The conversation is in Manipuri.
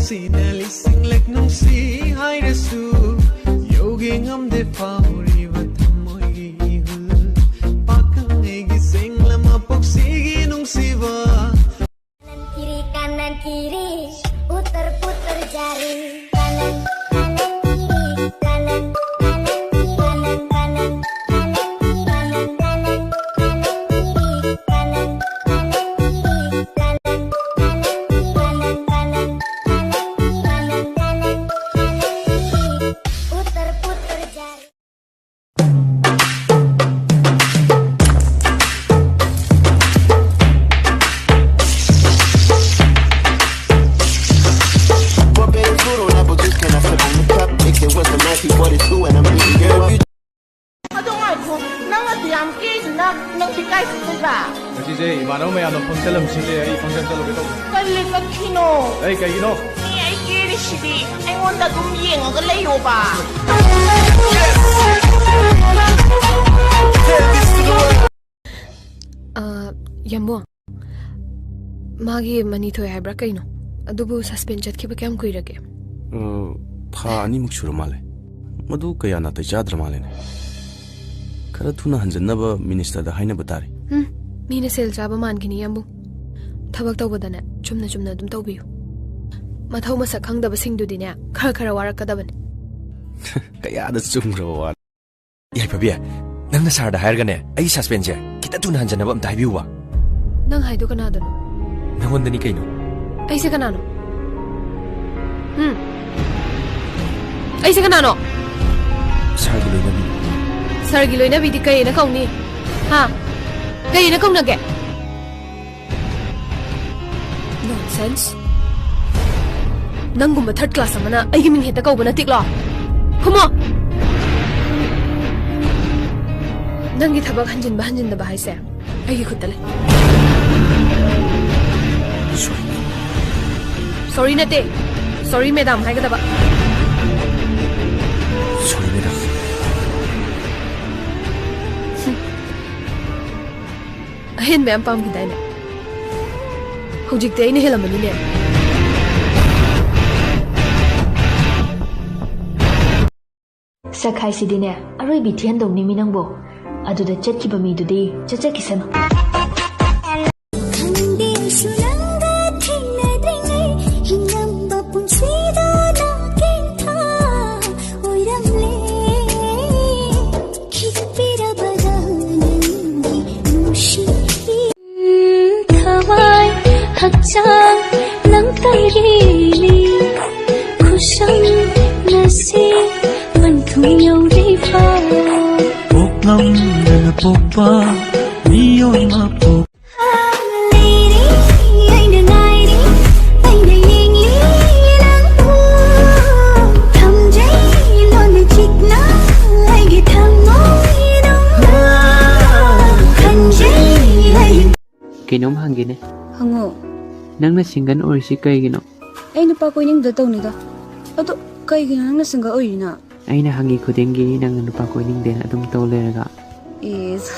nungsina lising like nungsi hairasu yogi ngamde fauriba thamoigi ihul pakang egi senglama poksigi nungsiba kanan kiri putar putar jari kanan kanan kiri kanan kanan kiri kanan kanan kanan kiri kanan kanan kanan kiri kanan kanan kiri kanan kanan kiri kanan kanan kanan kiri kanan kanan kanan kiri putar putar jari. Kasi imanaw may ano pun salam sili ay function sa lugar to. Kali ka kino. Ay kay kino. Ni ay kiri sili. Ay wala dumiyeng ang layo ba. Yambo. Magi mani thoy haibra kaino. Adubu suspend chatkiba kyam kuirage. Tha ani muk shuru male. Madu kaya na ta jadra male ne. Kara thuna hanjanaba minister da haina batari. Mina sel chaba mangini yambu. Thabak tawbadane chumna chumna dum tawbiyu. Mathau masak khangdaba singdudine khara khara warakadabane. Kaya da chumro wa. Yai pabiya. Nangna sar da hairgane ai suspend je. Kita thuna hanjanaba am taibiu wa. Nang haidu kanadano. Nangondani kaino. Ai se kanano. Ai se kanano. Sargi loinabi. Sargi loinabi di kay na kauni. Ha? Kay na kauna ge. Nonsense. Nangumba third class amana ai gi ming heta kau bana tiklo. Come on. Nangi thabak hanjin da ba haise. Ai gi khutale. Sorry nate. Sorry madam hai gadaba. Sorry madam. Ahin me am pam gi daina. Hojik te ine helamani ne. Sakai sidine aroi bi thian dong ni minangbo aduda chatkiba mi dudi chachakisano. Hakchang lang tayrili khusang nasi man thuyau ripa poknam na pokpa niyoy mapok Kainom hangin eh. Hango. Nang nasinggan or si kay gino. Ay nupa ko ning dataw nida. Ato kay ginang nasangga oy na. Ay nahangi ko dengi nang nupa ko ning den adum tawleraga. Is